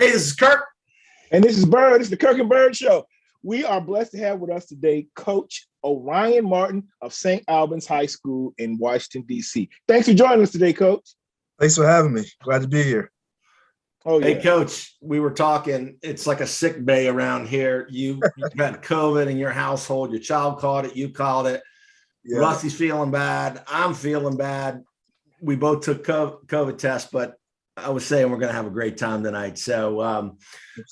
Hey, this is Kirk. And this is Byrd. It's the Kirk and Byrd Show. We are blessed to have with us today Coach Orion Martin of St. Albans High School in Washington, D.C. Thanks for joining us today, Coach. Thanks for having me. Glad to be here. Oh, yeah. Hey, Coach, we were talking. It's like a sick bay around here. You've had COVID in your household. Your child caught it. You caught it. Yeah. Rusty's feeling bad. I'm feeling bad. We both took COVID tests, but I was saying we're going to have a great time tonight. So,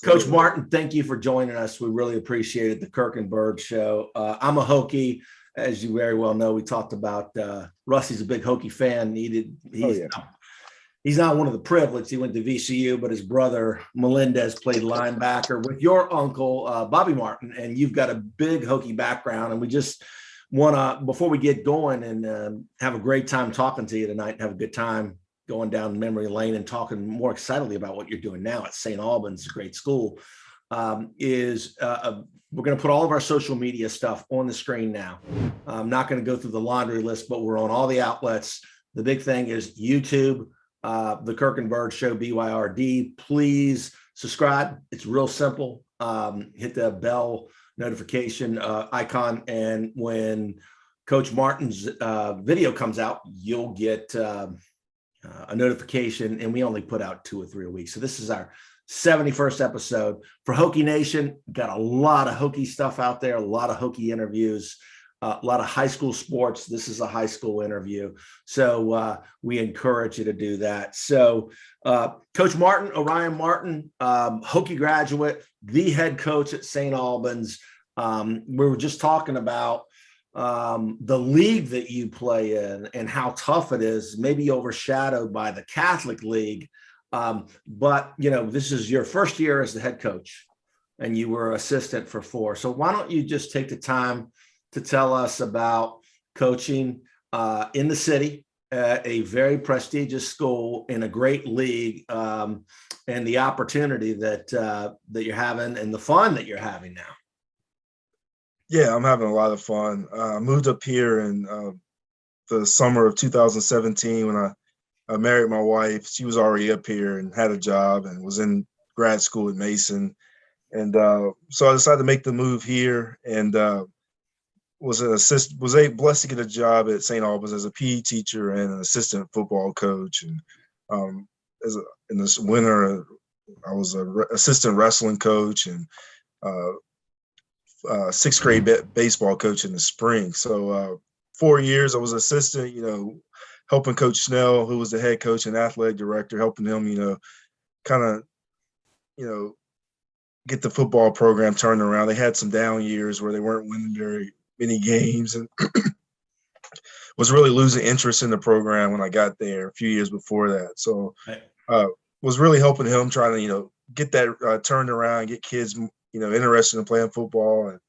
Coach Martin, thank you for joining us. We really appreciate it. The Kirk and Byrd Show. I'm a Hokie, as you very well know. We talked about Rusty's a big Hokie fan. He's not one of the privileged. He went to VCU, but his brother Melendez played linebacker with your uncle Bobby Martin, and you've got a big Hokie background. And we just want to, before we get going, and have a great time talking to you tonight, and have a good time going down memory lane and talking more excitedly about what you're doing now at St. Albans, a great school, we're going to put all of our social media stuff on the screen now. I'm not going to go through the laundry list, but we're on all the outlets. The big thing is YouTube, the Kirk and Byrd Show, BYRD. Please subscribe. It's real simple. Hit the bell notification icon, and when Coach Martin's video comes out, you'll get a notification, and we only put out 2 or 3 a week. So this is our 71st episode for Hokie Nation. Got a lot of Hokie stuff out there, a lot of Hokie interviews, a lot of high school sports. This is a high school interview. So we encourage you to do that. So Coach Martin, Orion Martin, Hokie graduate, the head coach at St. Albans. We were just talking about the league that you play in and how tough it is, maybe overshadowed by the Catholic League. But, this is your first year as the head coach, and you were assistant for 4. So why don't you just take the time to tell us about coaching in the city at a very prestigious school in a great league, and the opportunity that you're having and the fun that you're having now. Yeah, I'm having a lot of fun. I moved up here in the summer of 2017 when I married my wife. She was already up here and had a job and was in grad school at Mason. And so I decided to make the move here, and was blessed to get a job at St. Albans as a PE teacher and an assistant football coach. And in this winter, I was an assistant wrestling coach and 6th grade baseball coach in the spring. So 4 years I was assistant, helping Coach Snell, who was the head coach and athletic director, helping him, get the football program turned around. They had some down years where they weren't winning very many games, and was really losing interest in the program when I got there a few years before that. So was really helping him, trying to, get that turned around, get kids interested in playing football, and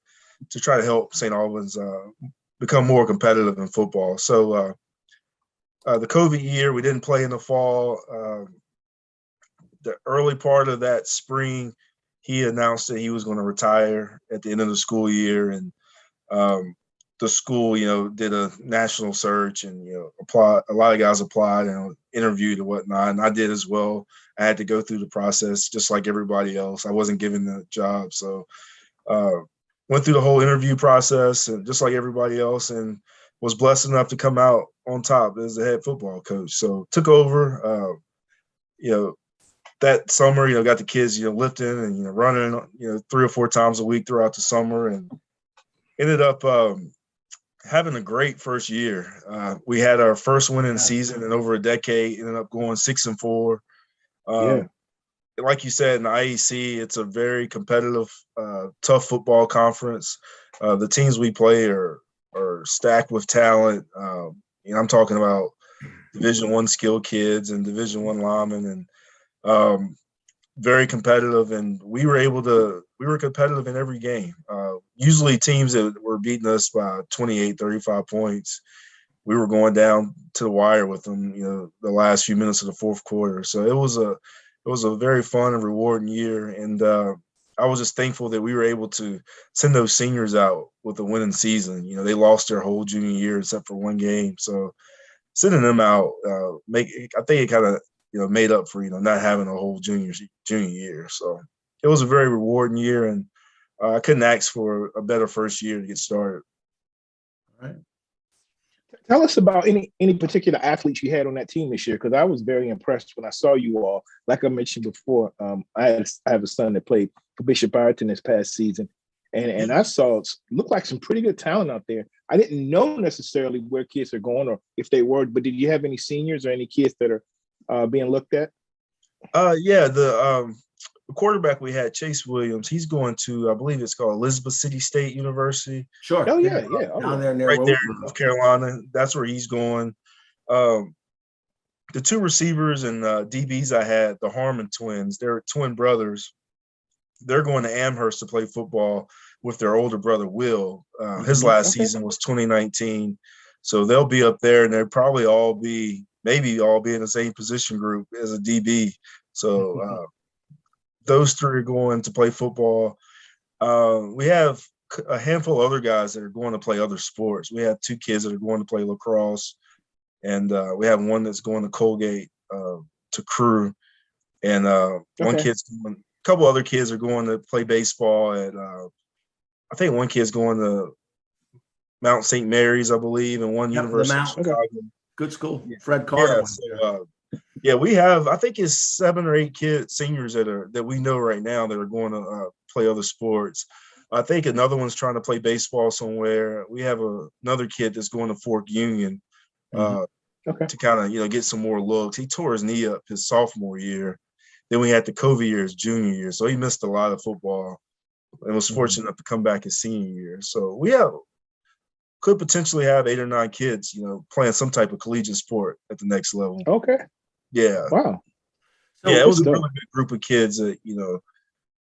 to try to help St. Albans become more competitive in football. So the COVID year, we didn't play in the fall. The early part of that spring, he announced that he was going to retire at the end of the school year, and the school, did a national search, and a lot of guys applied and interviewed and whatnot, and I did as well. I had to go through the process just like everybody else. I wasn't given the job, so went through the whole interview process and just like everybody else, and was blessed enough to come out on top as the head football coach. So took over, that summer, got the kids, lifting and running, 3 or 4 times a week throughout the summer, and ended up having a great first year. We had our first winning season in over a decade. Ended up going 6-4. Like you said, in the IEC, it's a very competitive, tough football conference. The teams we play are stacked with talent. I'm talking about Division I skilled kids and Division I linemen, and very competitive. And we were competitive in every game. Usually teams that were beating us by 28, 35 points, we were going down to the wire with them, the last few minutes of the fourth quarter. So it was a very fun and rewarding year. And I was just thankful that we were able to send those seniors out with a winning season. They lost their whole junior year except for one game. So sending them out, I think it kind of made up for, not having a whole junior year. So it was a very rewarding year, and I couldn't ask for a better first year to get started. All right. Tell us about any particular athletes you had on that team this year, because I was very impressed when I saw you all. Like I mentioned before, I have a son that played for Bishop Ireton this past season, and I saw it looked like some pretty good talent out there. I didn't know necessarily where kids are going or if they were, but did you have any seniors or any kids that are being looked at? Yeah, the quarterback we had, Chase Williams, he's going to, I believe it's called Elizabeth City State University. Sure. Oh, yeah. Down there near right there in North Carolina. That's where he's going. The two receivers and DBs I had, the Harmon twins, they're twin brothers. They're going to Amherst to play football with their older brother, Will. His last season was 2019. So they'll be up there, and they'll probably maybe all be in the same position group as a DB. So those three are going to play football. We have a handful of other guys that are going to play other sports. We have two kids that are going to play lacrosse, and we have one that's going to Colgate to Crew, and one kid's going. A couple other kids are going to play baseball at. I think one kid's going to Mount St. Mary's, I believe, and one University of Chicago. Good school. Fred Carter. Yeah, we have, I think it's 7 or 8 seniors that we know right now that are going to play other sports. I think another one's trying to play baseball somewhere. We have another kid that's going to Fork Union to kind of, get some more looks. He tore his knee up his sophomore year. Then we had the COVID year his junior year. So he missed a lot of football and was fortunate enough to come back his senior year. So we could potentially have 8 or 9 kids, playing some type of collegiate sport at the next level. Okay. Yeah. Wow. So it was a really good group of kids that,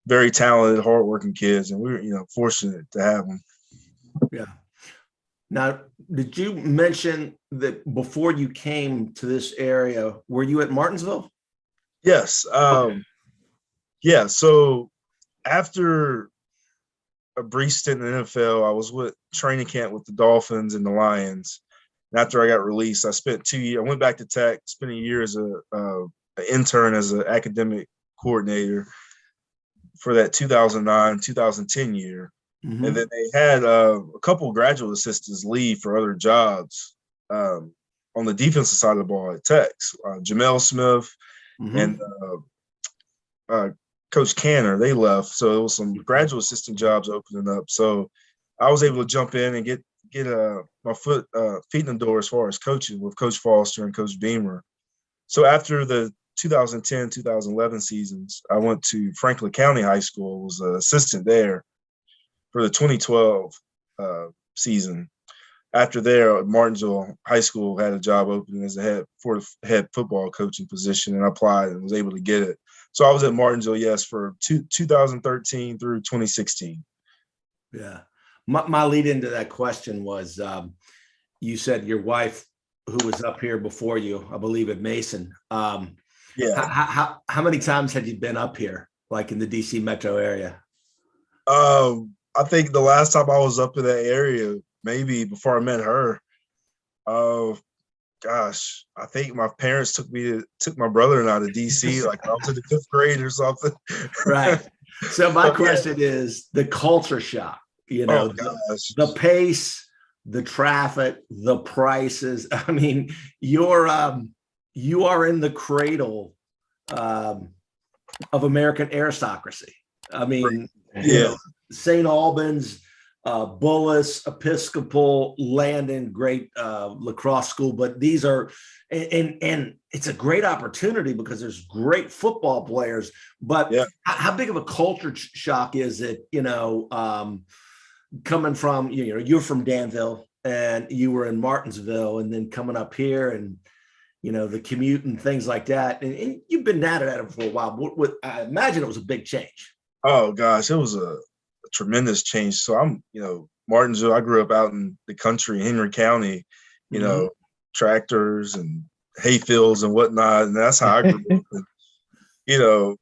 very talented, hardworking kids, and we were, fortunate to have them. Yeah. Now, did you mention that before you came to this area, were you at Martinsville? Yes. Yeah. So after a brief stint in the NFL, I was with training camp with the Dolphins and the Lions. And after I got released, I spent 2 years. I went back to Tech, spent a year as an intern as an academic coordinator for that 2009-2010 year. Mm-hmm. And then they had a couple of graduate assistants leave for other jobs on the defensive side of the ball at Tech. Jamel Smith and Coach Canner, they left. So there was some graduate assistant jobs opening up. So I was able to jump in and get my feet in the door as far as coaching with Coach Foster and Coach Beamer. So after the 2010-2011 seasons, I went to Franklin County High School, was an assistant there for the 2012 season. After there, Martinsville High School had a job opening as a head football coaching position, and I applied and was able to get it. So I was at Martinsville, yes, for 2013 through 2016. Yeah. My lead into that question was you said your wife, who was up here before you, I believe at Mason. How many times had you been up here, like in the DC metro area? I think the last time I was up in that area, maybe before I met her, gosh, I think my parents took my brother and I to DC, like I was in the 5th grade or something. Right. So my question is the culture shock, the pace, the traffic, the prices. I mean, you are in the cradle of American aristocracy. I mean, St. Albans, Bullis, Episcopal, Landon, great lacrosse school, but these are, and it's a great opportunity because there's great football players, but how big of a culture shock is it, coming from, you're from Danville and you were in Martinsville and then coming up here and, the commute and things like that. And you've been at it for a while. I imagine it was a big change. Oh gosh, it was a tremendous change. So I'm, Martinsville, I grew up out in the country, Henry County, tractors and hay fields and whatnot. And that's how I grew up. And,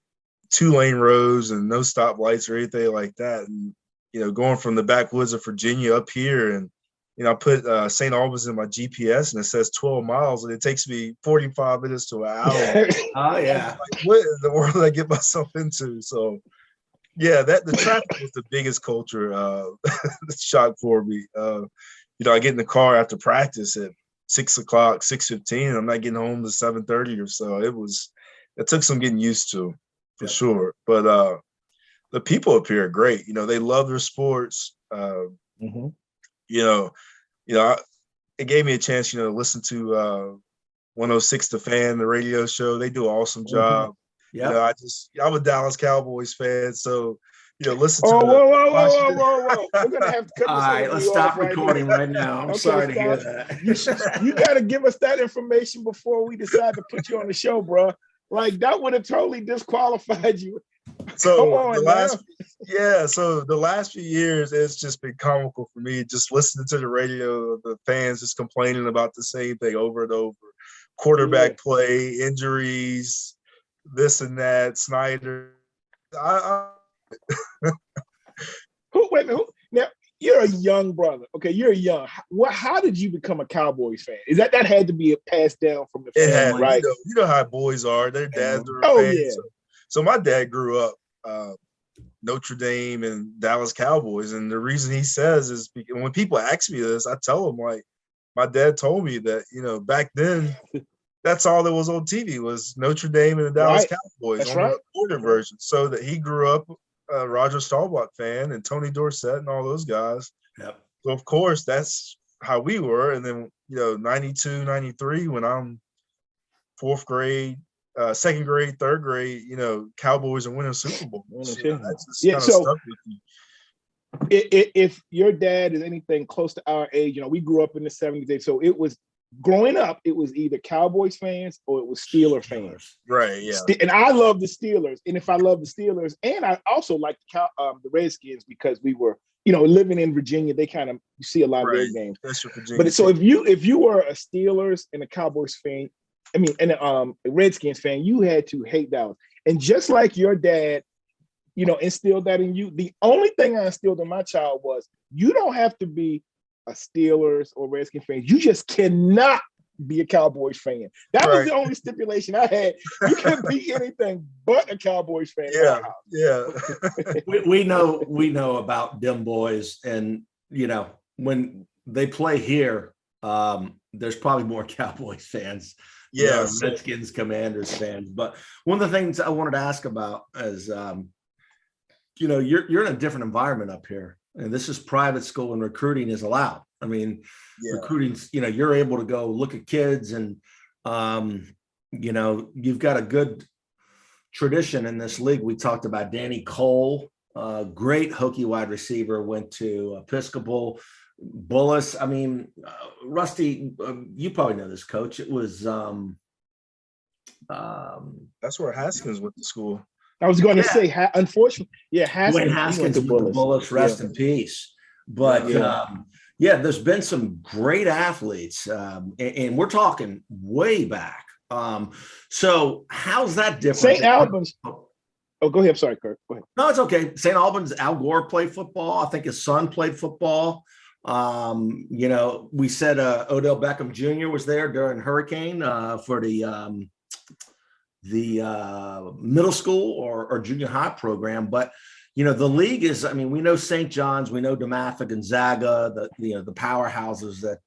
2-lane roads and no stoplights or anything like that. And, going from the backwoods of Virginia up here and, I put St. Albans in my GPS and it says 12 miles and it takes me 45 minutes to an hour. Oh yeah. Like, what in the world did I get myself into? So yeah, the traffic was the biggest culture shock for me. I get in the car after practice at 6 o'clock, 6:15, and I'm not getting home to 7:30 or so. It took some getting used to for sure. But the people up here are great. They love their sports. Mm-hmm. It gave me a chance, to listen to 106 The Fan, the radio show. They do an awesome job. Yeah. I'm a Dallas Cowboys fan, so listen to. Whoa! We're gonna have to cut this. All right, let's stop recording right now. I'm sorry to hear that. You got to give us that information before we decide to put you on the show, bro. Like that would have totally disqualified you. So the last few years, it's just been comical for me, just listening to the radio, the fans just complaining about the same thing over and over. Quarterback play, injuries, this and that, Snyder. Who? Now, you're a young brother. Okay, you're young. How did you become a Cowboys fan? Is that had to be passed down from the family, right? You know how boys are. Their dads are fans. Yeah. So my dad grew up Notre Dame and Dallas Cowboys, and the reason he says is because when people ask me this, I tell them like my dad told me that back then that's all that was on TV was Notre Dame and the Dallas Cowboys. That's on right. the quarter version. So that he grew up a Roger Staubach fan and Tony Dorsett and all those guys. Yep. So of course that's how we were. And then 92, 93 when I'm fourth grade. Second grade, third grade, Cowboys are winning Super Bowl. That's just kind of stuck with you. If your dad is anything close to our age, we grew up in the 70s, so it was growing up, it was either Cowboys fans or it was Steelers fans. Right, yeah. And I love the Steelers. And if I love the Steelers, and I also like the Redskins because we were, living in Virginia, they kind of you see a lot of their games. That's your Virginia. But so if you were a Steelers and a Cowboys fan, and a Redskins fan, you had to hate Dallas. And just like your dad, instilled that in you, the only thing I instilled in my child was you don't have to be a Steelers or Redskins fan. You just cannot be a Cowboys fan. That was the only stipulation I had. You can be anything but a Cowboys fan. Yeah. we know about them boys, and when they play here, there's probably more Cowboys fans. Redskins, Commanders fans. But one of the things I wanted to ask about is, you're in a different environment up here, and this is private school, and recruiting is allowed. Recruiting, you're able to go look at kids, and you've got a good tradition in this league. We talked about Danny Cole, great Hokie wide receiver, went to Episcopal. Bullis, Rusty, you probably know this, Coach. It was that's where Haskins went to school. I was going to say, unfortunately, Haskins went to Bullis, rest in peace. But there's been some great athletes, and we're talking way back. So how's that different? St. Albans. Oh, go ahead. I'm sorry, Kirk. Go ahead. No, it's okay. St. Albans, Al Gore played football. I think his son played football. We said Odell Beckham Jr. was there during Hurricane for the middle school or junior high program. But the league is, we know St. John's, we know DeMatha, Gonzaga, the powerhouses that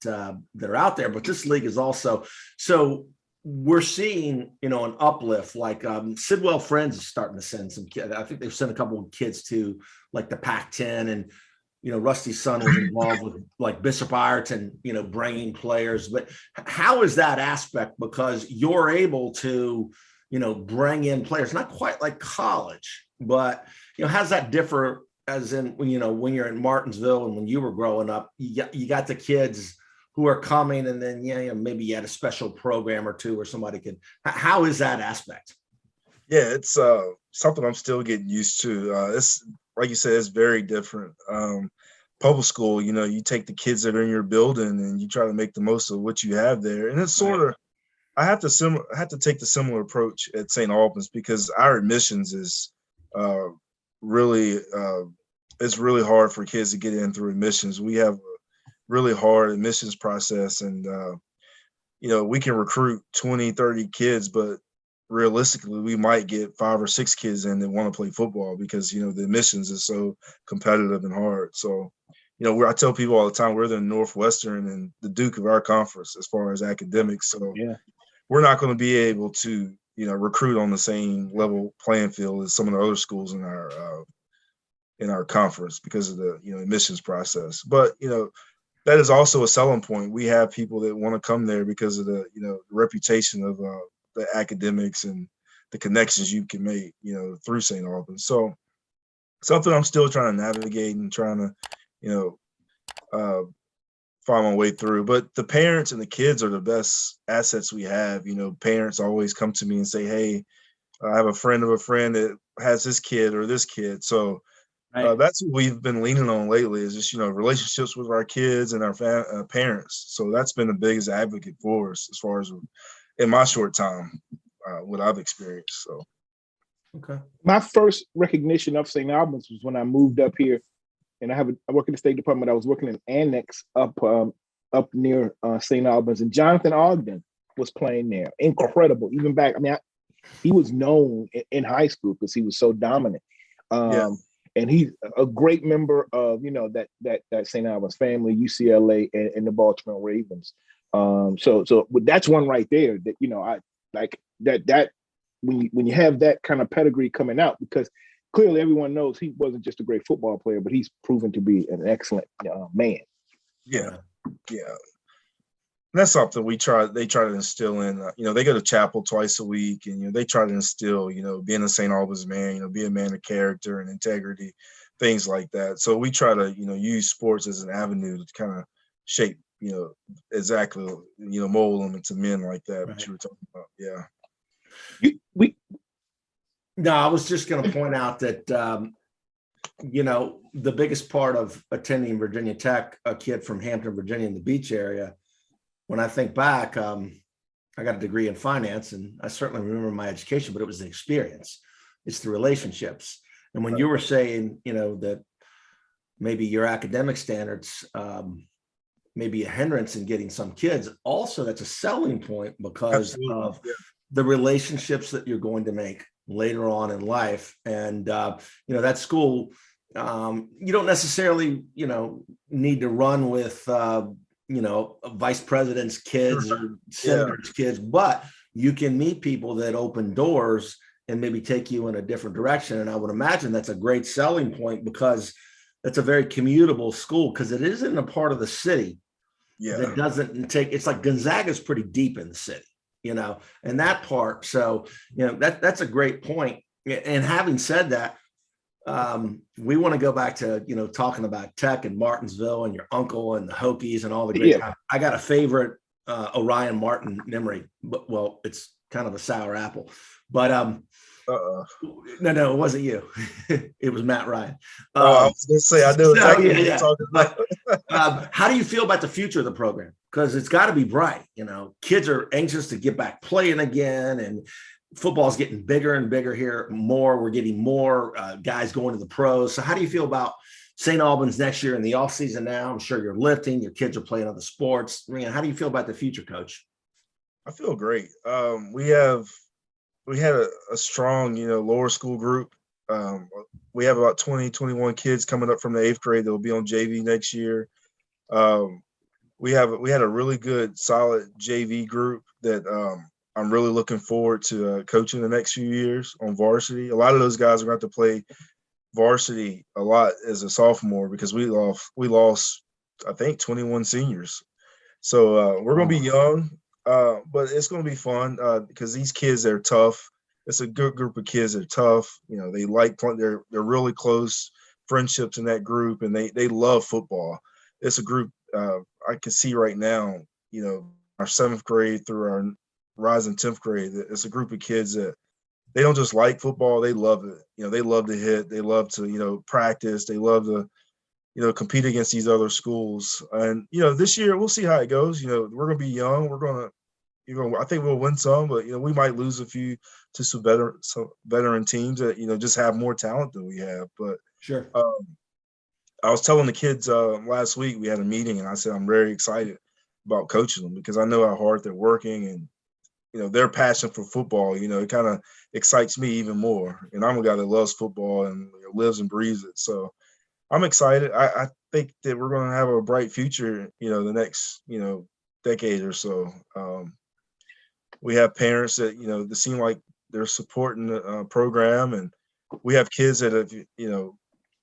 are out there, but this league is also, so we're seeing, an uplift, like Sidwell Friends is starting to send some kids. I think they've sent a couple of kids to like the Pac-10, and Rusty's son was involved with like Bishop Ireton, bringing players. But how is that aspect? Because you're able to, bring in players, not quite like college, but, how's that differ as in, when you're in Martinsville and when you were growing up, you got the kids who are coming, and then, maybe you had a special program or two where somebody could, how is that aspect? Yeah, it's something I'm still getting used to. It's, like you said, it's very different. Public school, you take the kids that are in your building and you try to make the most of what you have there. And it's sort of, I have to take the similar approach at St. Albans because our admissions is really, it's really hard for kids to get in through admissions. We have really hard admissions process. And, we can recruit 20, 30 kids, but realistically, we might get 5 or 6 kids in that want to play football because, the admissions is so competitive and hard. So, I tell people all the time, we're the Northwestern and the Duke of our conference as far as academics. So we're not going to be able to, recruit on the same level playing field as some of the other schools in our conference because of the, admissions process. But, that is also a selling point. We have people that want to come there because of the, reputation of the academics and the connections you can make, through St. Albans. So something I'm still trying to navigate and trying to, find my way through. But the parents and the kids are the best assets we have. Parents always come to me and say, hey, I have a friend of a friend that has this kid or this kid. So that's what we've been leaning on lately is just, relationships with our kids and our parents. So that's been the biggest advocate for us as far as in my short time, what I've experienced. So. Okay. My first recognition of St. Albans was when I moved up here, and I work in the State Department. I was working in Annex up near St. Albans, and Jonathan Ogden was playing there. Incredible. Even back, he was known in high school because he was so dominant. And he's a great member of, that St. Albans family, UCLA, and the Baltimore Ravens. So that's one right there that, I like that when you have that kind of pedigree coming out, because clearly everyone knows he wasn't just a great football player, but he's proven to be an excellent man. Yeah. And that's something they try to instill in, they go to chapel twice a week and, they try to instill, being a St. Albans man, be a man of character and integrity, things like that. So we try to, use sports as an avenue to kind of shape, exactly, mold them into men like that, what you were talking about. Yeah. No, I was just going to point out that, the biggest part of attending Virginia Tech, a kid from Hampton, Virginia in the beach area, when I think back, I got a degree in finance and I certainly remember my education, but it was the experience. It's the relationships. And when you were saying, that maybe your academic standards, maybe a hindrance in getting some kids, also that's a selling point because of the relationships that you're going to make later on in life. And, that school, you don't necessarily, need to run with, vice president's kids or senators' kids, but you can meet people that open doors and maybe take you in a different direction. And I would imagine that's a great selling point because it's a very commutable school because it is in a part of the city that doesn't take, it's like Gonzaga's pretty deep in the city, and that part. So, that's a great point. And having said that, we want to go back to, talking about Tech and Martinsville and your uncle and the Hokies and all the great. I got a favorite Orion Martin memory, but well, it's kind of a sour apple, but no, it wasn't you. It was Matt Ryan. I was gonna say I know exactly what you're talking about. How do you feel about the future of the program? Because it's got to be bright. Kids are anxious to get back playing again, and football's getting bigger and bigger here. We're getting more guys going to the pros. So how do you feel about St. Albans next year in the offseason now? I'm sure you're lifting, your kids are playing other sports. How do you feel about the future, Coach? I feel great. We had a strong, lower school group. We have about 20, 21 kids coming up from the 8th grade that will be on JV next year. We had a really good, solid JV group that I'm really looking forward to coaching the next few years on varsity. A lot of those guys are going to have to play varsity a lot as a sophomore because we lost, I think, 21 seniors. So we're going to be young, but it's going to be fun because these kids, they're tough. It's a good group of kids. They're tough. They like playing. They're really close friendships in that group, and they love football. It's a group I can see right now, our 7th grade through our rising 10th grade. It's a group of kids that they don't just like football, they love it. They love to hit, they love to, practice, they love to, compete against these other schools. And, this year we'll see how it goes. We're going to be young. We're going to, I think we'll win some, but, we might lose a few to some veteran teams that, just have more talent than we have. But sure. I was telling the kids last week, we had a meeting, and I said I'm very excited about coaching them because I know how hard they're working, and their passion for football. It kind of excites me even more. And I'm a guy that loves football and lives and breathes it. So I'm excited. I think that we're going to have a bright future. The next decade or so. We have parents that that seem like they're supporting the program, and we have kids that have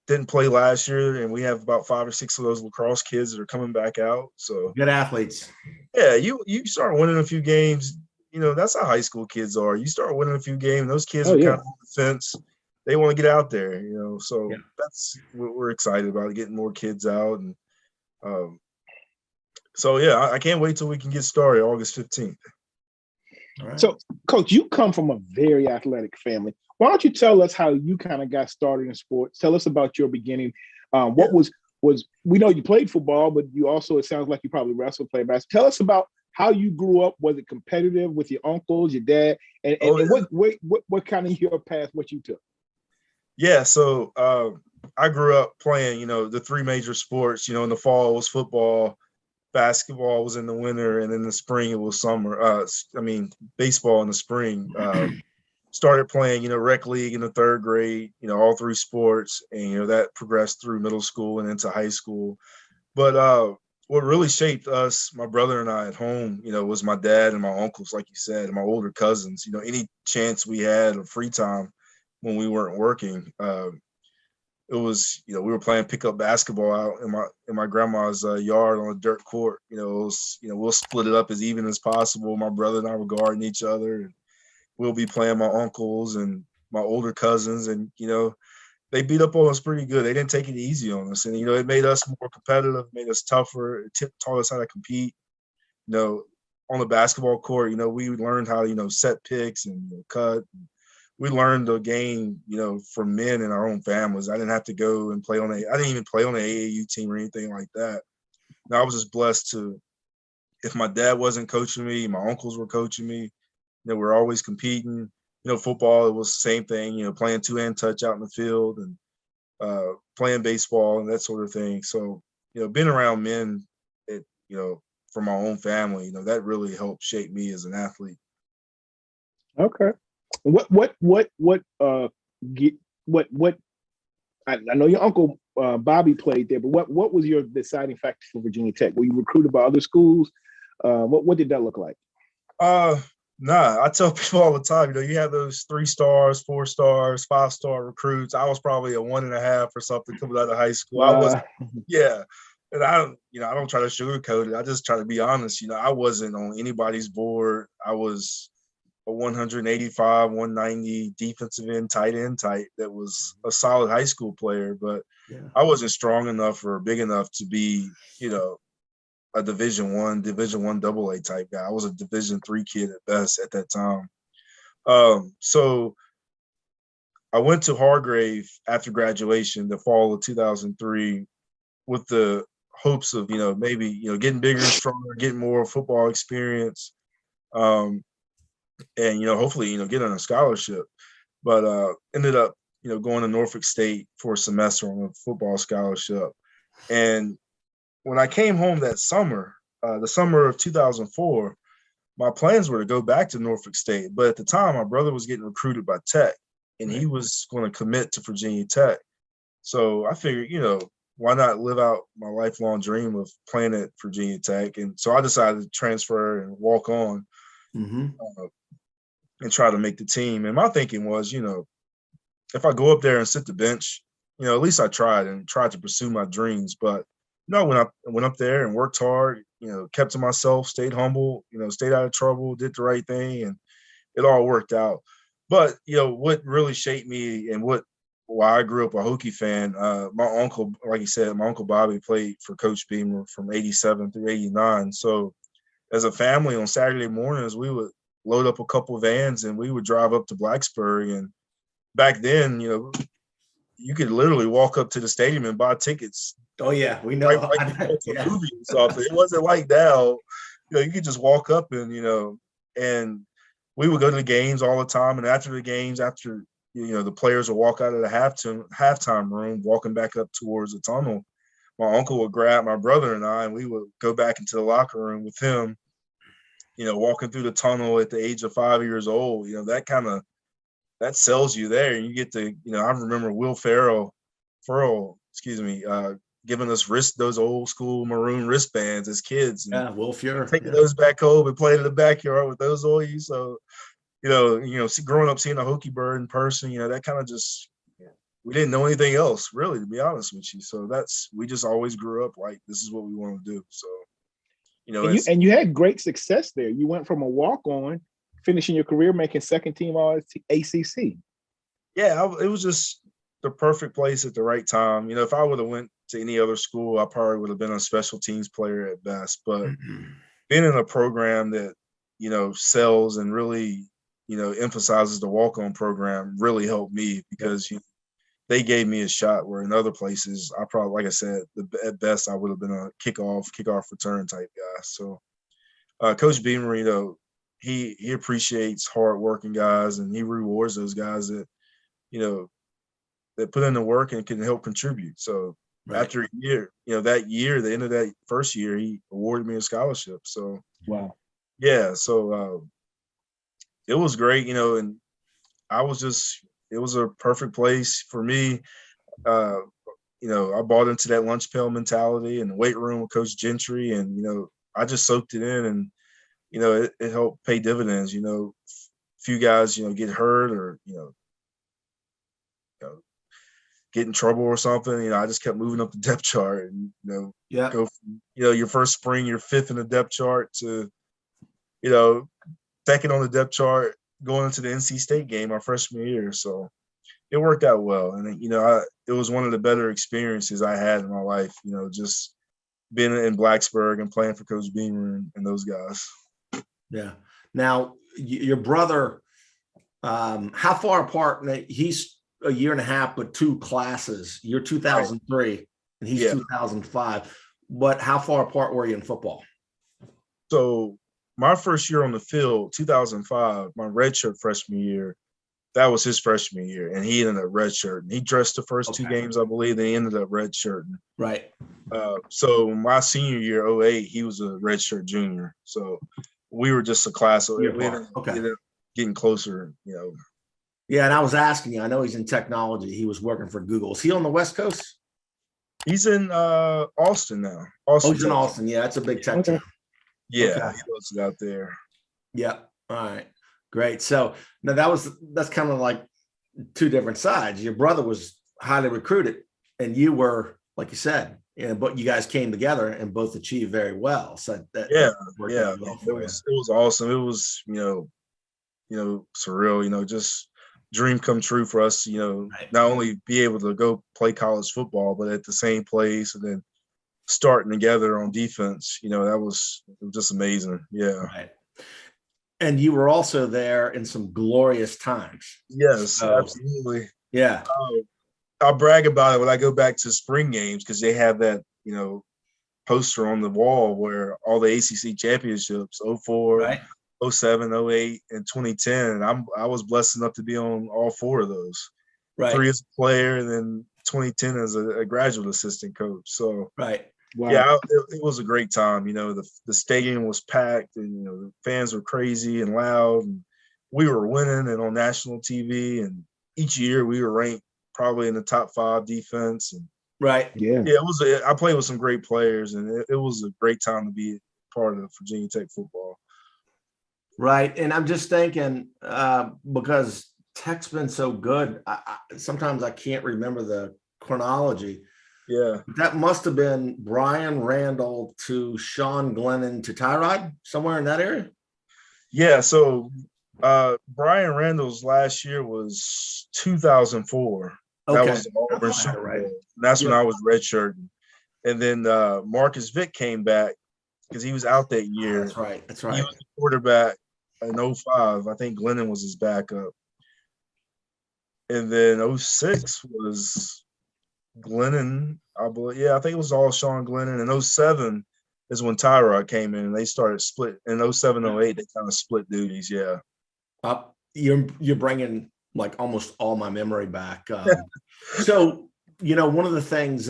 didn't play last year, and we have about 5 or 6 of those lacrosse kids that are coming back out. So good athletes. Yeah, you start winning a few games. That's how high school kids are. You start winning a few games, those kids are kind of on the fence. They want to get out there, So that's what we're excited about, getting more kids out, and so I can't wait till we can get started August 15th. All right. So, Coach, you come from a very athletic family. Why don't you tell us how you kind of got started in sports? Tell us about your beginning. What was we know you played football, but you also, it sounds like you probably wrestled, played basketball. Tell us about how you grew up. Was it competitive with your uncles, your dad, and what kind of your path, what you took? Yeah, so I grew up playing, the 3 major sports. In the fall it was football, basketball was in the winter, and in the spring it was summer. Baseball in the spring. Started playing, rec league in the 3rd grade, all 3 sports, and that progressed through middle school and into high school. But what really shaped us, my brother and I at home, was my dad and my uncles, like you said, and my older cousins. Any chance we had of free time when we weren't working, it was, we were playing pickup basketball out in my grandma's yard on a dirt court. We'll split it up as even as possible. My brother and I were guarding each other, and we'll be playing my uncles and my older cousins, and they beat up on us pretty good. They didn't take it easy on us, and it made us more competitive, made us tougher. It taught us how to compete. On the basketball court, we learned how to set picks and cut. We learned the game, from men in our own families. I didn't have to go and I didn't even play on the AAU team or anything like that. Now, I was just blessed to, if my dad wasn't coaching me, my uncles were coaching me. We're always competing. Football, it was the same thing, playing 2-hand touch out in the field, and playing baseball and that sort of thing. So, being around men, from my own family, that really helped shape me as an athlete. Okay. I know your uncle Bobby played there, but what was your deciding factor for Virginia Tech? Were you recruited by other schools? What did that look like? Nah, I tell people all the time, you have those 3 stars, 4 stars, 5-star recruits. I was probably a 1.5 or something coming out of high school. I was, and I don't try to sugarcoat it. I just try to be honest. I wasn't on anybody's board. I was a 185, 190 defensive end, tight end type that was a solid high school player, but I wasn't strong enough or big enough to be, a Division I AA type guy. I was a Division III kid at best at that time. So I went to Hargrave after graduation, the fall of 2003, with the hopes of, maybe, getting bigger and stronger, getting more football experience, and, hopefully, getting a scholarship. But ended up, going to Norfolk State for a semester on a football scholarship. And when I came home that summer, the summer of 2004, my plans were to go back to Norfolk State. But at the time, my brother was getting recruited by Tech, and he was going to commit to Virginia Tech. So I figured, why not live out my lifelong dream of playing at Virginia Tech? And so I decided to transfer and walk on and try to make the team. And my thinking was, if I go up there and sit the bench, at least I tried to pursue my dreams. But I went up there and worked hard, kept to myself, stayed humble, stayed out of trouble, did the right thing, and it all worked out. But, what really shaped me and why I grew up a Hokie fan, my uncle, like you said, my Uncle Bobby played for Coach Beamer from 87 through 89. So as a family on Saturday mornings, we would load up a couple of vans and we would drive up to Blacksburg. And back then, you could literally walk up to the stadium and buy tickets. Oh yeah, we know. A movie or something. It wasn't like now. You could just walk up and and we would go to the games all the time. And after the games, the players would walk out of the halftime room, walking back up towards the tunnel. my uncle would grab my brother and I, and we would go back into the locker room with him, walking through the tunnel at the age of 5 years old. That sells you there. And you get to, I remember Will Ferrell, giving us those old school maroon wristbands as kids. And yeah, Will Ferrell. Taking those back home and playing in the backyard with those on you. So, growing up seeing a Hokie bird in person, that kind of just, we didn't know anything else really, to be honest with you. So we just always grew up like, this is what we want to do. So, and you had great success there. You went from a walk-on, finishing your career, making second team all ACC. Yeah, it was just the perfect place at the right time. If I would have went to any other school, I probably would have been a special teams player at best. But being in a program that, sells and really, emphasizes the walk-on program really helped me, because they gave me a shot where in other places I probably, like I said, at best I would have been a kickoff return type guy. So Coach Beamer, he appreciates hard-working guys, and he rewards those guys that, that put in the work and can help contribute. So after a year, the end of that first year, he awarded me a scholarship. So wow, yeah. So it was great, and it was a perfect place for me. I bought into that lunch pail mentality and the weight room with Coach Gentry, and I just soaked it in, and it helped pay dividends. Few guys get hurt or get in trouble or something. I just kept moving up the depth chart, and go from your first spring, you're fifth in the depth chart, to second on the depth chart going into the NC State game my freshman year. So it worked out well, and it was one of the better experiences I had in my life. Just being in Blacksburg and playing for Coach Beamer and those guys. Yeah. Now your brother, how far apart? He's a year and a half, but two classes. You're 2003 and he's 2005. But how far apart were you in football? So my first year on the field, 2005, my redshirt freshman year, that was his freshman year, and he ended up redshirting. He dressed the first two games, I believe, then he ended up redshirting. Right. So my senior year, 2008, he was a redshirt junior. So we were just a class. So we ended up getting closer, Yeah, and I was asking you, I know he's in technology. He was working for Google. Is he on the West Coast? He's in Austin now. He's in Austin. Yeah, that's a big tech town. Yeah, he lives out there. Yeah. All right. Great. So now that's kind of like two different sides. Your brother was highly recruited, and you were, like you said, but you guys came together and both achieved very well. So that worked out well for it was awesome. It was surreal. Just dream come true for us. Not only be able to go play college football, but at the same place, and then starting together on defense. It was just amazing. Yeah. Right. And you were also there in some glorious times. Yes, absolutely. Yeah. I'll brag about it when I go back to spring games, because they have that, poster on the wall where all the ACC championships, 04, 07, 08, and 2010. And I was blessed enough to be on all four of those. Right. 3 as a player, and then 2010 as a graduate assistant coach. So wow. Yeah, it was a great time. The stadium was packed, and the fans were crazy and loud, and we were winning and on national TV. And each year we were ranked probably in the top 5 defense. And I played with some great players, and it was a great time to be part of Virginia Tech football. Right, and I'm just thinking because Tech's been so good, sometimes I can't remember the chronology. Yeah. That must have been Brian Randall to Sean Glennon to Tyrod, somewhere in that area. Yeah. So Brian Randall's last year was 2004. That was the Auburn Super Bowl. That's when I was redshirting. And then Marcus Vick came back because he was out that year. That's right. He was the quarterback in 05. I think Glennon was his backup. And then 06 was Glennon, I believe. Yeah, I think it was all Sean Glennon. And 07 is when Tyrod came in, and they started split. In 07, 08, they kind of split duties. Yeah. You're bringing like almost all my memory back. So, one of the things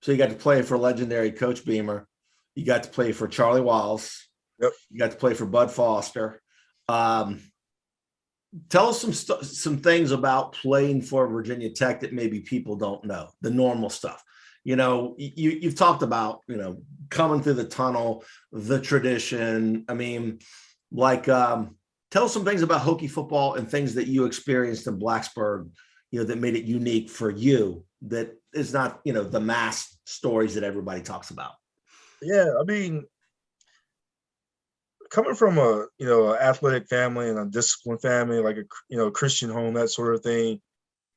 So you got to play for legendary Coach Beamer. You got to play for Charlie Walls. Yep. You got to play for Bud Foster. Tell us some things about playing for Virginia Tech that maybe people don't know, the normal stuff. You've talked about, coming through the tunnel, the tradition. I mean, tell us some things about Hokie football and things that you experienced in Blacksburg, that made it unique for you, that is not, the mass stories that everybody talks about. Yeah, I mean, coming from an athletic family and a disciplined family, like a Christian home, that sort of thing,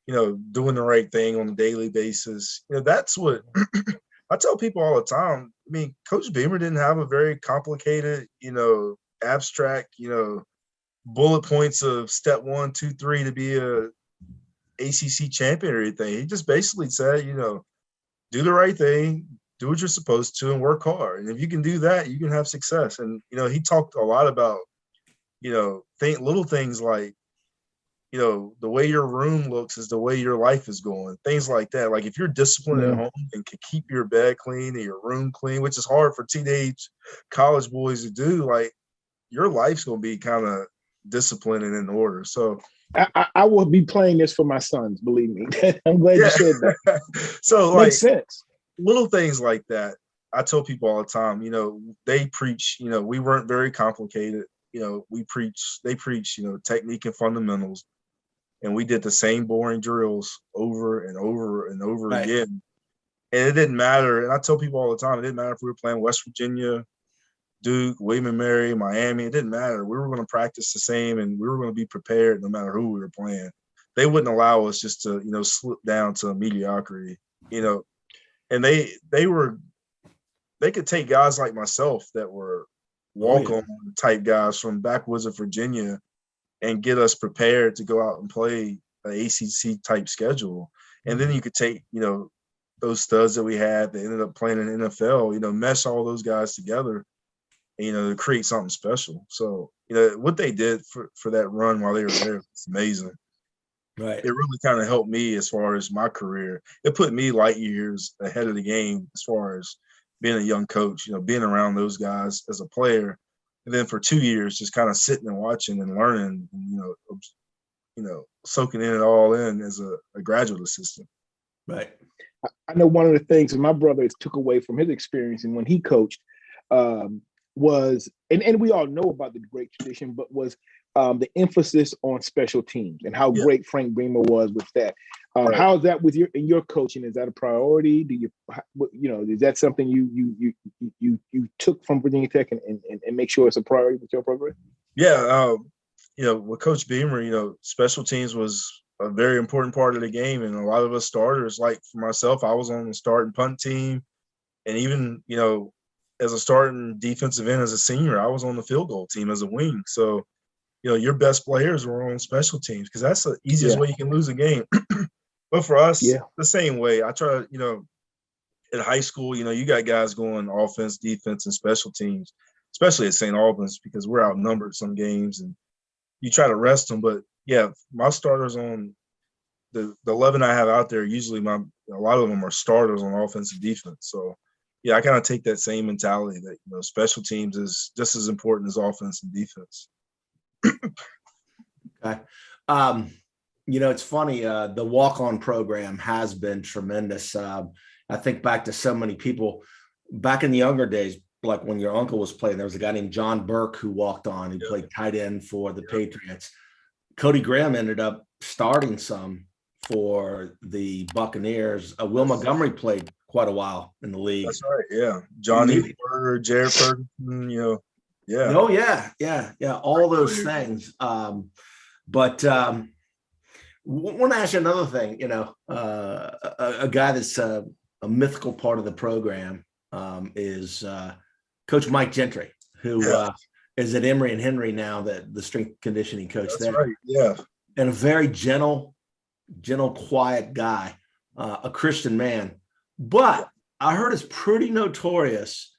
doing the right thing on a daily basis, that's what I tell people all the time. I mean, Coach Beamer didn't have a very complicated, abstract, bullet points of step 1, 2, 3 to be a ACC champion or anything. He just basically said, do the right thing, do what you're supposed to, and work hard. And if you can do that, you can have success. And, he talked a lot about, little things like, the way your room looks is the way your life is going, things like that. Like if you're disciplined at home and can keep your bed clean and your room clean, which is hard for teenage college boys to do, like your life's going to be kind of disciplined and in order. So I will be playing this for my sons, believe me. I'm glad you said that. So makes sense. Little things like that. I tell people all the time, they preach, we weren't very complicated. They preach, technique and fundamentals. And we did the same boring drills over and over and over right. again. And it didn't matter. And I tell people all the time, it didn't matter if we were playing West Virginia, Duke, William & Mary, Miami. It didn't matter. We were going to practice the same, and we were going to be prepared no matter who we were playing. They wouldn't allow us just to, slip down to mediocrity, And they could take guys like myself that were walk-on type guys from backwoods of Virginia and get us prepared to go out and play an ACC type schedule. And then you could take, those studs that we had that ended up playing in the NFL, mesh all those guys together, and, to create something special. So, what they did for that run while they were there was amazing. Right. It really kind of helped me as far as my career. It put me light years ahead of the game as far as being a young coach, being around those guys as a player. And then for 2 years, just kind of sitting and watching and learning, soaking it all in as a graduate assistant. Right. I know one of the things that my brother took away from his experience and when he coached was, and we all know about the great tradition, but was the emphasis on special teams and how great Frank Beamer was with that. Right. How is that with your coaching? Is that a priority? Do you, is that something you took from Virginia Tech and make sure it's a priority with your program? Yeah. With Coach Beamer, special teams was a very important part of the game. And a lot of us starters, like for myself, I was on the starting punt team. And even, as a starting defensive end as a senior, I was on the field goal team as a wing. So, your best players were on special teams because that's the easiest way you can lose a game. But for us, the same way. I try to, in high school, you got guys going offense, defense, and special teams, especially at St. Albans because we're outnumbered some games and you try to rest them. But, my starters on the 11 I have out there, usually a lot of them are starters on offense and defense. So, I kind of take that same mentality that, special teams is just as important as offense and defense. Okay. It's funny. The walk-on program has been tremendous. I think back to so many people back in the younger days, like when your uncle was playing, there was a guy named John Burke who walked on. He played tight end for the Patriots. Cody Graham ended up starting some for the Buccaneers. Will Montgomery played quite a while in the league. That's right. Yeah. Johnny Bird, Jared Ferguson, Yeah. Oh, yeah. All those things. But I want to ask you another thing, a guy that's a mythical part of the program is Coach Mike Gentry, who is at Emory and Henry now, the strength conditioning coach there. Right. Yeah. And a very gentle, quiet guy, a Christian man. But I heard it's pretty notorious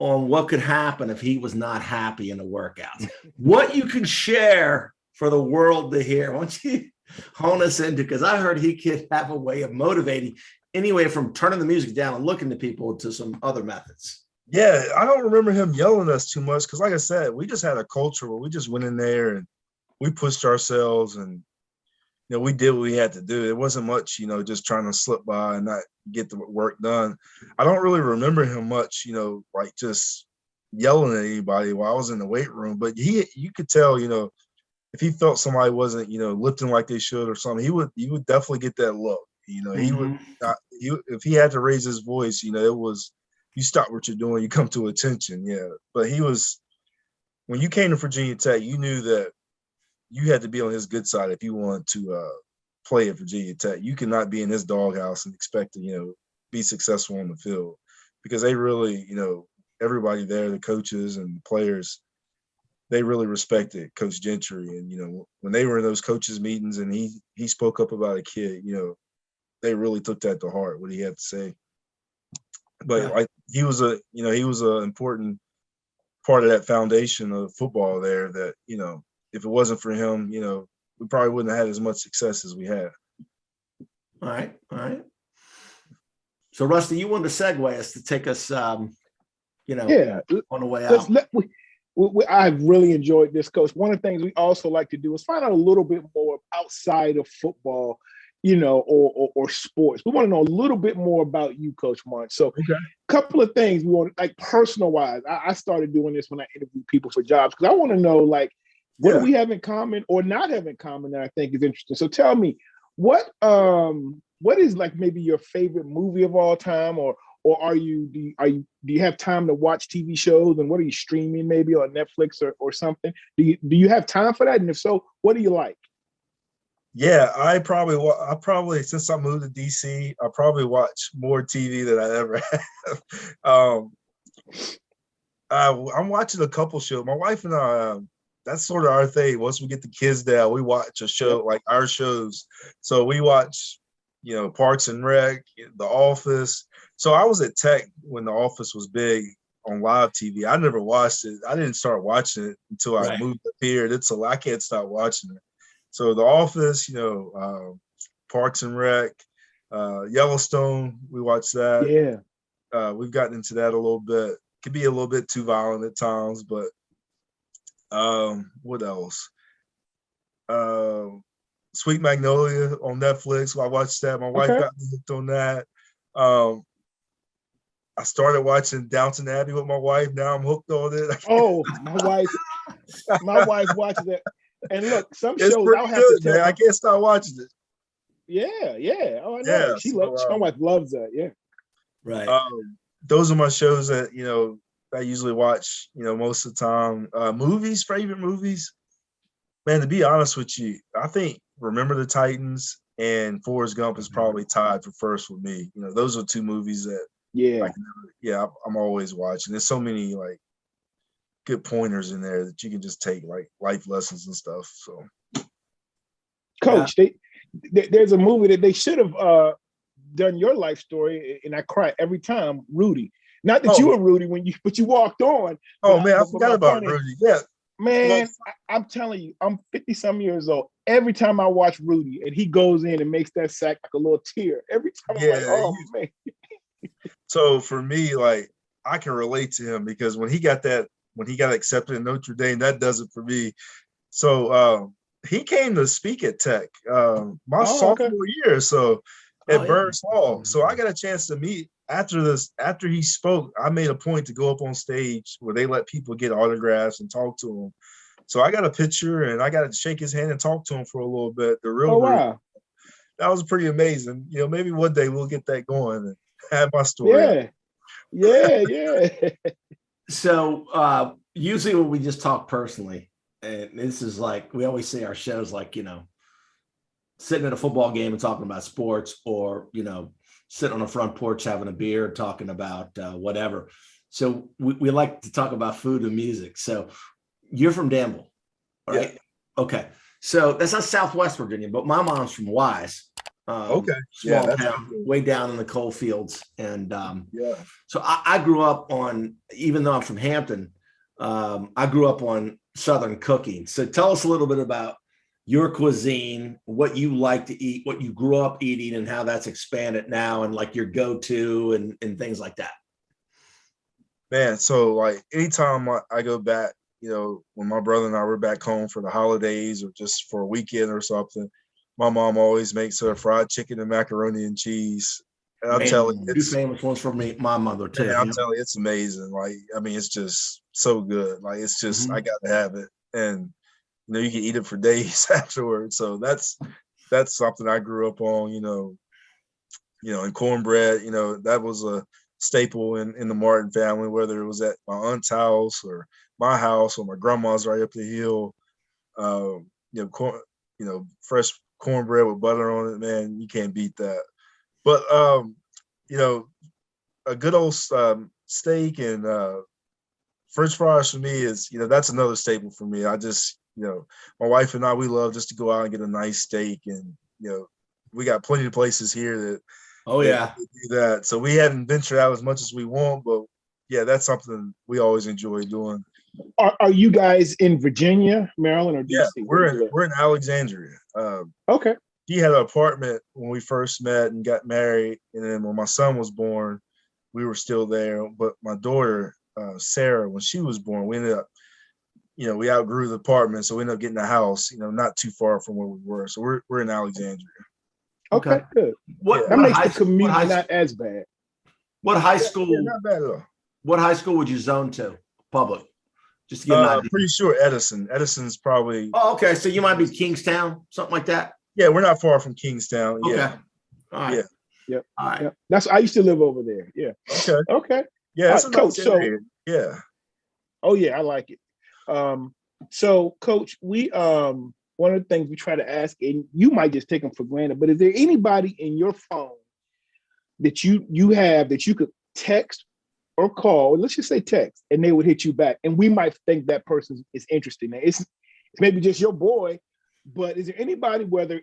on what could happen if he was not happy in the workouts. What you can share for the world to hear. Why don't you hone us into, because I heard he could have a way of motivating anyway from turning the music down and looking to people to some other methods? Yeah, I don't remember him yelling at us too much because, like I said, we just had a culture where we just went in there and we pushed ourselves and, we did what we had to do. It wasn't much, just trying to slip by and not get the work done. I don't really remember him much, like just yelling at anybody while I was in the weight room. But you could tell, if he felt somebody wasn't, lifting like they should or something, he would definitely get that look. He would not, if he had to raise his voice, it was, you stop what you're doing, you come to attention. Yeah. But when you came to Virginia Tech, you knew that you had to be on his good side if you wanted to play at Virginia Tech. You cannot be in his doghouse and expect to, be successful on the field, because they really, everybody there, the coaches and the players, they really respected Coach Gentry. And, when they were in those coaches meetings and he spoke up about a kid, they really took that to heart, what he had to say. But he was an important part of that foundation of football there that, if it wasn't for him, we probably wouldn't have had as much success as we had. All right. So, Rusty, you wanted to segue us to take us, on the way out. I've really enjoyed this, Coach. One of the things we also like to do is find out a little bit more outside of football, or sports. We want to know a little bit more about you, Coach Martin. So a couple of things we want, like personal-wise. I started doing this when I interview people for jobs because I want to know, like, what do we have in common or not have in common that I think is interesting. So tell me, what is like maybe your favorite movie of all time, or do you have time to watch TV shows, and what are you streaming maybe on Netflix or something? Do you have time for that? And if so, what do you like? Yeah, I probably since I moved to DC, I probably watch more TV than I ever have. I'm watching a couple shows. My wife and I, that's sort of our thing. Once we get the kids down, we watch a show like our shows. So we watch, Parks and Rec, The Office. So I was at Tech when The Office was big on live TV. I never watched it. I didn't start watching it until I moved up here. I can't stop watching it. So The Office, Parks and Rec, Yellowstone, we watched that. Yeah. We've gotten into that a little bit. Could be a little bit too violent at times, but what else? Sweet Magnolia on Netflix. I watched that. My wife got me hooked on that. I started watching Downton Abbey with my wife. Now I'm hooked on it. Oh, my wife watches it. And look, some it's shows I'll have good, to tell. Man. I can't stop watching it. Yeah. Oh, I know. Yeah, my wife loves that. Yeah. Right. Those are my shows that I usually watch. Most of the time. Favorite movies. Man, to be honest with you, I think Remember the Titans and Forrest Gump is probably tied for first with me. Those are two movies that I'm always watching. There's so many like good pointers in there that you can just take like life lessons and stuff. So, Coach, there's a movie that they should have done your life story, and I cry every time. Rudy. Not that you were Rudy but you walked on. Oh man, I forgot about Rudy. Yeah. Man, I'm telling you, I'm 50-some years old. Every time I watch Rudy and he goes in and makes that sack like a little tear, every time I'm like, oh man. So for me, like I can relate to him because when he got accepted in Notre Dame, that does it for me. So he came to speak at Tech my sophomore year. So at Burns Hall. So I got a chance to meet after he spoke. I made a point to go up on stage where they let people get autographs and talk to him. So I got a picture and I got to shake his hand and talk to him for a little bit. Wow. That was pretty amazing. Maybe one day we'll get that going and have my story. Yeah. So usually when we just talk personally, and this is like, we always say our shows like, sitting at a football game and talking about sports, or, sitting on a front porch having a beer, talking about whatever. So we like to talk about food and music. So you're from Danville, right? Yeah. Okay. So that's not Southwest Virginia, but my mom's from Wise. Small town, way down in the coal fields. And so I grew up on, even though I'm from Hampton, I grew up on Southern cooking. So tell us a little bit about your cuisine, what you like to eat, what you grew up eating, and how that's expanded now, and like your go-to and things like that. Man, so like anytime I go back, when my brother and I were back home for the holidays or just for a weekend or something, my mom always makes her fried chicken and macaroni and cheese. And I'll tell you, two famous ones for me, my mother too. I'll tell you, it's amazing. Like, I mean, it's just so good. Like, it's just, I got to have it. And, you can eat it for days afterwards. So that's something I grew up on, and cornbread, that was a staple in the Martin family, whether it was at my aunt's house or my house or my grandma's right up the hill. Fresh cornbread with butter on it, man, you can't beat that. But a good old steak and French fries for me is, that's another staple for me. I just, my wife and I, we love just to go out and get a nice steak, and we got plenty of places here that do that. So we haven't ventured out as much as we want, but yeah, that's something we always enjoy doing. Are you guys in Virginia, Maryland, or DC? Yeah, we're in Alexandria. Okay. He had an apartment when we first met and got married, and then when my son was born, we were still there. But my daughter, Sarah, when she was born, we ended up, we outgrew the apartment, so we ended up getting a house, not too far from where we were. So we're in Alexandria. Okay, good. That makes the commute not as bad. What high school? Yeah, not bad at all. What high school would you zone to? Public. Just to get an idea. Pretty sure Edison. Edison's probably. Oh, okay. So you might be Kingstown, something like that. Yeah, we're not far from Kingstown. Okay. Yeah. All right. Yeah. Yep. All right. Yep. I used to live over there. Yeah. Okay. Yeah, that's a nice area. Yeah. Oh yeah, I like it. So Coach, we one of the things we try to ask, and you might just take them for granted, but is there anybody in your phone that you have that you could text or call, let's just say text, and they would hit you back, and we might think that person is interested? Now, it's maybe just your boy, but is there anybody, whether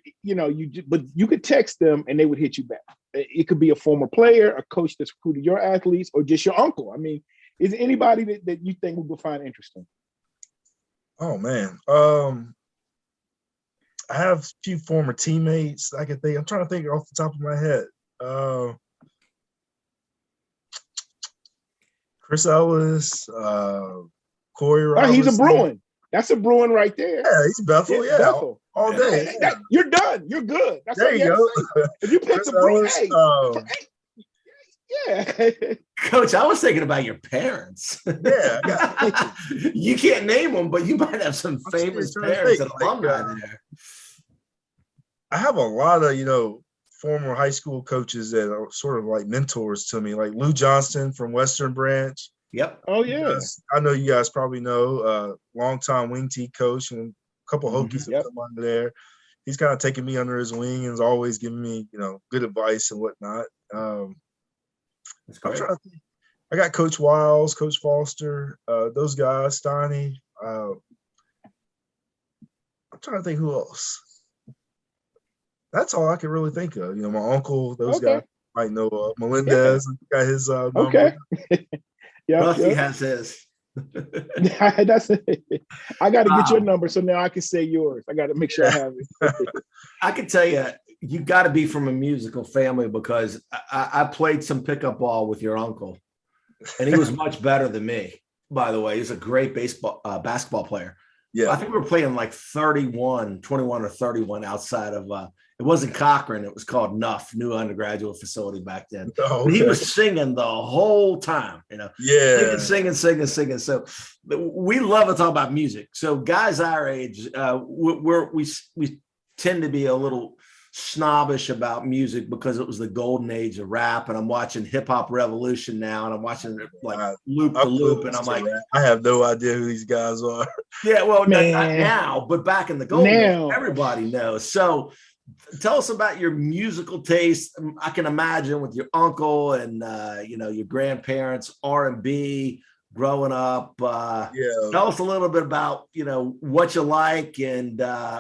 but you could text them and they would hit you back? It could be a former player, a coach that's recruited your athletes, or just your uncle. I mean, is there anybody that you think we would find interesting? Oh man, I have a few former teammates I can think. I'm trying to think off the top of my head. Chris Ellis, Corey Robinson. He's a Bruin. That's a Bruin right there. Yeah, he's Bethel. Yeah, Bethel. All day. Yeah. You're done. You're good. That's there you go. If you pick the Bruin, yeah. Coach, I was thinking about your parents. Yeah. You can't name them, but you might have some famous parents and alumni there. I have a lot of, former high school coaches that are sort of like mentors to me, like Lou Johnston from Western Branch. Yep. Oh, yeah. I know you guys probably know, longtime wing tee coach, and a couple of Hokies have come under there. He's kind of taken me under his wing and is always giving me, good advice and whatnot. That's great. I got Coach Wiles, Coach Foster, those guys, Steiny. I'm trying to think who else. That's all I can really think of. My uncle, those guys might know. Melendez got his number. Okay. Rusty has his. That's it. I got to get your number so now I can say yours. I got to make sure I have it. I can tell you got to be from a musical family, because I played some pickup ball with your uncle, and he was much better than me, by the way. He's a great basketball player. Yeah. I think we were playing like 21 or 31 outside of it wasn't Cochran. It was called Nuff, new undergraduate facility back then. Oh, okay. He was singing the whole time, Yeah. Singing. So we love to talk about music. So guys our age, we tend to be a little snobbish about music because it was the golden age of rap, and I'm watching Hip Hop Revolution now, and I'm watching it like loop to loop, and I'm like, I have no idea who these guys are. Yeah, well, not now, but back in the golden age, everybody knows. So tell us about your musical taste. I can imagine with your uncle and your grandparents, R&B growing up. Tell us a little bit about what you like and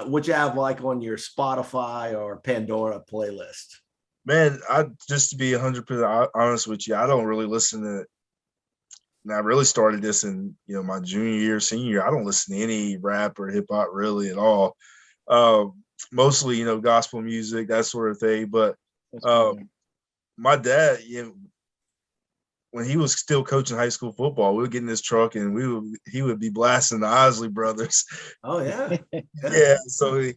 what you have like on your Spotify or Pandora playlist. Man, just to be 100% honest with you, I don't really listen to. And I really started this in my junior year, senior year. I don't listen to any rap or hip hop really at all. Mostly, gospel music, that sort of thing. But my dad, when he was still coaching high school football, we would get in his truck and he would be blasting the Isley Brothers. Oh yeah. Yeah. So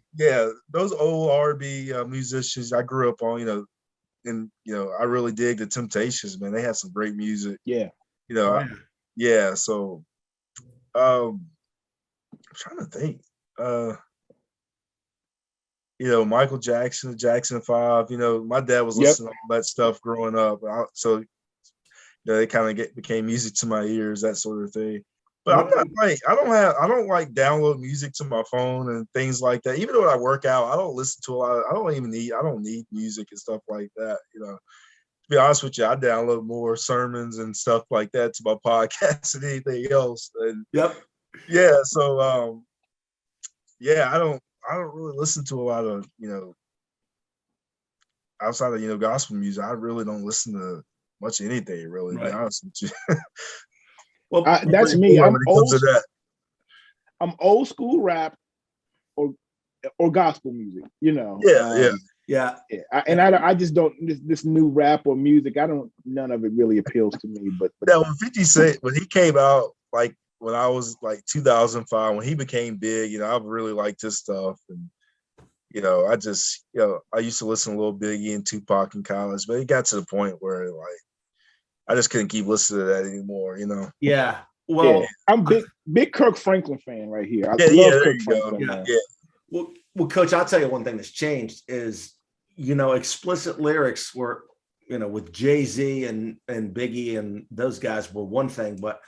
those old R&B musicians I grew up on, and I really dig the Temptations, man. They had some great music. Yeah. So I'm trying to think. Michael Jackson, Jackson 5. My dad was listening to all that stuff growing up. So it kind of became music to my ears, that sort of thing. But I'm not like I don't like download music to my phone and things like that. Even though I work out, I don't listen to a lot. I don't need music and stuff like that. To be honest with you, I download more sermons and stuff like that to my podcast than anything else. And so I don't really listen to a lot of outside of gospel music. I really don't listen to much anything, really, to be honest with you. Well, that's me. I'm old school rap or gospel music, I just don't this new rap or music. None of it really appeals to me. But when 50 Cent, when he came out, like when I was like 2005, when he became big, I really liked his stuff, and I just I used to listen to Lil Biggie and Tupac in college, but it got to the point where like I just couldn't keep listening to that anymore, Yeah. Well, I'm big Kirk Franklin fan right here. I love Kirk Franklin. Yeah. Well, Coach, I'll tell you one thing that's changed is, explicit lyrics were, with Jay-Z and Biggie and those guys were one thing, but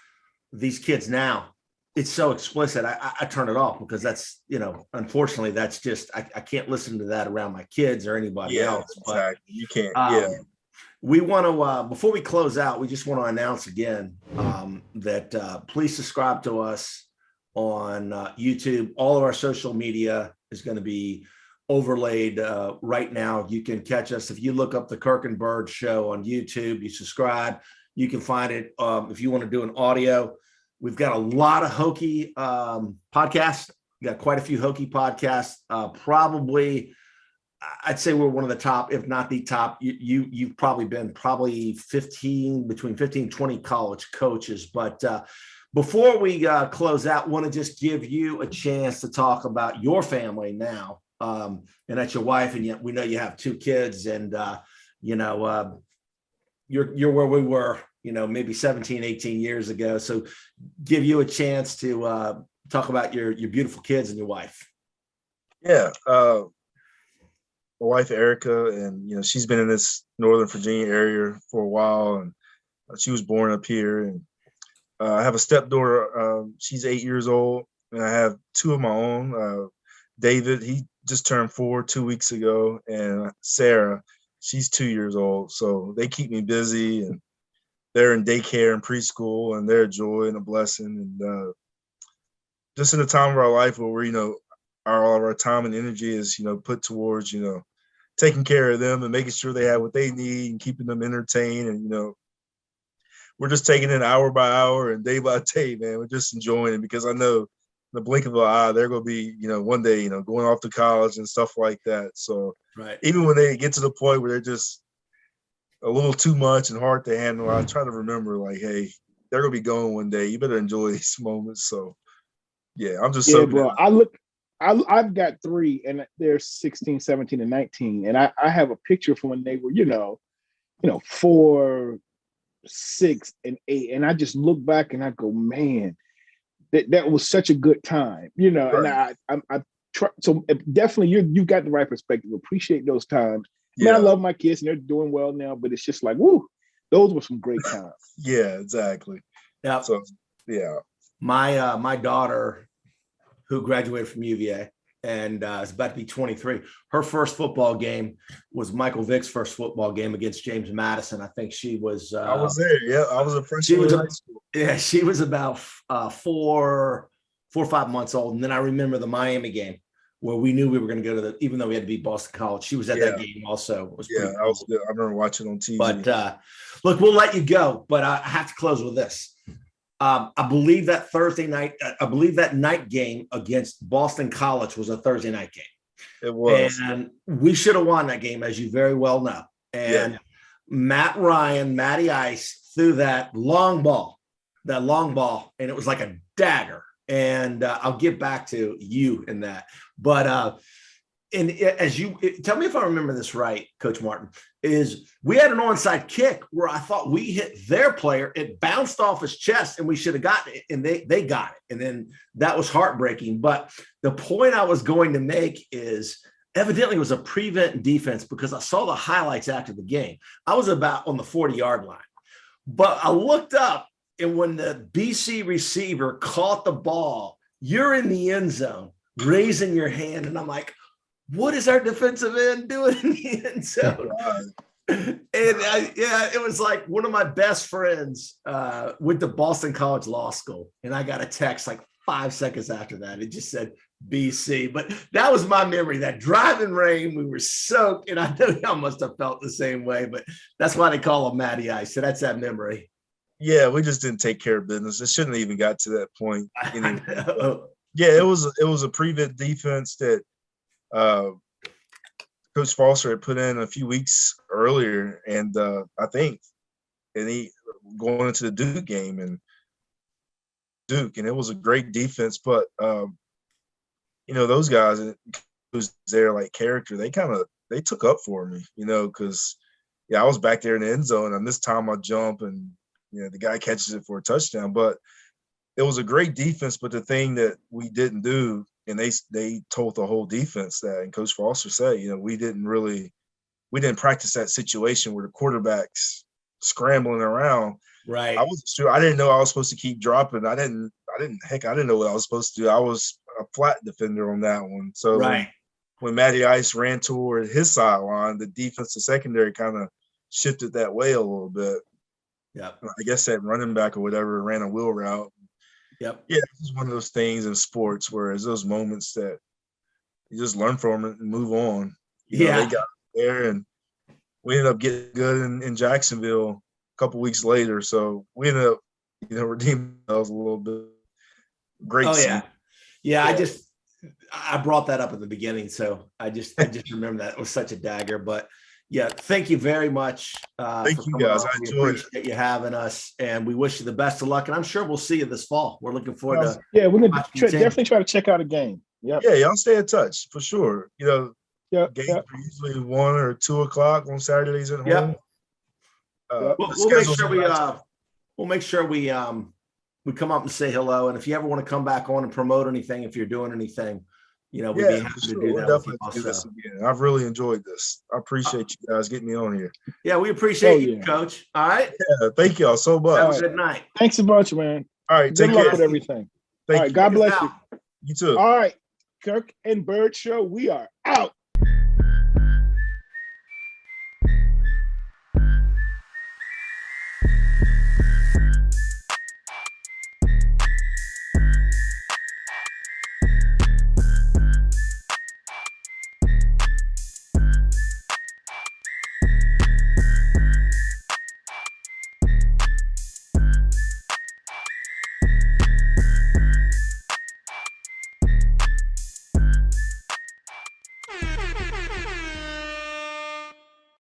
these kids now, it's so explicit. I turn it off because that's, unfortunately, that's just I can't listen to that around my kids or anybody else. Exactly. You can't. We want to, before we close out, we just want to announce again that please subscribe to us on YouTube. All of our social media is going to be overlaid right now. You can catch us. If you look up the Kirk and Byrd Show on YouTube, you subscribe, you can find it. If you want to do an audio, we've got a lot of Hokie podcasts. We got quite a few Hokie podcasts. Probably, I'd say we're one of the top, if not the top. You've probably been between 15 and 20 college coaches. But before we close out, want to just give you a chance to talk about your family now. And that's your wife, and yet we know you have 2 kids, and you're where we were, maybe 17, 18 years ago. So give you a chance to talk about your beautiful kids and your wife. Yeah. My wife, Erica, and, she's been in this Northern Virginia area for a while, and she was born up here. And I have a stepdaughter. She's 8 years old, and I have 2 of my own. David, he just turned 4 2 weeks ago, and Sarah, she's 2 years old. So they keep me busy, and they're in daycare and preschool, and they're a joy and a blessing. And just in a time of our life where we're, all of our time and energy is, put towards, taking care of them and making sure they have what they need and keeping them entertained. And, we're just taking it hour by hour and day by day, man. We're just enjoying it because I know in the blink of an eye, they're going to be, one day, going off to college and stuff like that. So even when they get to the point where they're just a little too much and hard to handle, I try to remember like, hey, they're going to be going one day. You better enjoy these moments. So, yeah, I'm just so bro. I've got 3, and they're 16, 17, and 19. And I have a picture from when they were, 4, 6, and 8. And I just look back and I go, man, that was such a good time, And I try. So definitely you've got the right perspective. Appreciate those times. Man, I love my kids and they're doing well now, but it's just like, woo, those were some great times. Yeah, exactly. Yeah. So, yeah. My daughter, who graduated from UVA and is about to be 23. Her first football game was Michael Vick's first football game against James Madison. I think she was. I was there. Yeah, I was a freshman in high school. Yeah, she was about 4 or 5 months old. And then I remember the Miami game where we knew we were going to go to even though we had to beat Boston College. She was at that game also. It was cool. I remember watching on TV. But look, we'll let you go. But I have to close with this. I believe that night game against Boston College was a Thursday night game. It was. And we should have won that game, as you very well know. And Matty Ice threw that long ball, and it was like a dagger. And I'll get back to you in that. But and as you tell me if I remember this right, Coach Martin, is we had an onside kick where I thought we hit their player. It bounced off his chest and we should have gotten it, and they got it. And then that was heartbreaking. But the point I was going to make is evidently it was a prevent defense, because I saw the highlights after the game. I was about on the 40-yard line, but I looked up, and when the BC receiver caught the ball, you're in the end zone raising your hand. And I'm like, what is our defensive end doing in the end zone? And it was like one of my best friends went to Boston College Law School. And I got a text like 5 seconds after that. It just said BC. But that was my memory, that driving rain. We were soaked. And I know y'all must have felt the same way, but that's why they call him Matty Ice. So that's that memory. Yeah, we just didn't take care of business. It shouldn't have even got to that point. Yeah, it was a prevent defense that Coach Foster had put in a few weeks earlier, and I think, and he going into the Duke game and it was a great defense. But those guys who's there like character, they took up for me, because I was back there in the end zone, and this time I jump and the guy catches it for a touchdown. But it was a great defense. But the thing that we didn't do, and they told the whole defense that, and Coach Foster said, we didn't practice that situation where the quarterback's scrambling around. Right. I wasn't sure. I didn't know I was supposed to keep dropping. I didn't know what I was supposed to do. I was a flat defender on that one. So when Matty Ice ran toward his sideline, the defensive secondary kind of shifted that way a little bit. Yeah. I guess that running back or whatever ran a wheel route. Yep. Yeah, it's one of those things in sports where it's those moments that you just learn from it and move on. They got there, and we ended up getting good in Jacksonville a couple weeks later. So we ended up, redeeming ourselves a little bit. Great. Oh yeah. I brought that up at the beginning, so I just remember that it was such a dagger. But yeah, thank you very much. Thank you guys. I appreciate you having us, and we wish you the best of luck. And I'm sure we'll see you this fall. We're looking forward to. Yeah, we're gonna definitely try to check out a game. Yeah. Yeah, y'all stay in touch for sure. Games are usually 1 or 2 o'clock on Saturdays at home. Yeah. We'll make sure we come up and say hello. And if you ever want to come back on and promote anything, if you're doing anything, we'd be happy to do that. Definitely do this again. I've really enjoyed this. I appreciate you guys getting me on here. Yeah, we appreciate you, Coach. All right. Yeah, thank y'all so much. Have a good night. Thanks a bunch, man. All right, good luck with everything. All right, God bless you. You too. All right, Kirk and Byrd Show. We are out.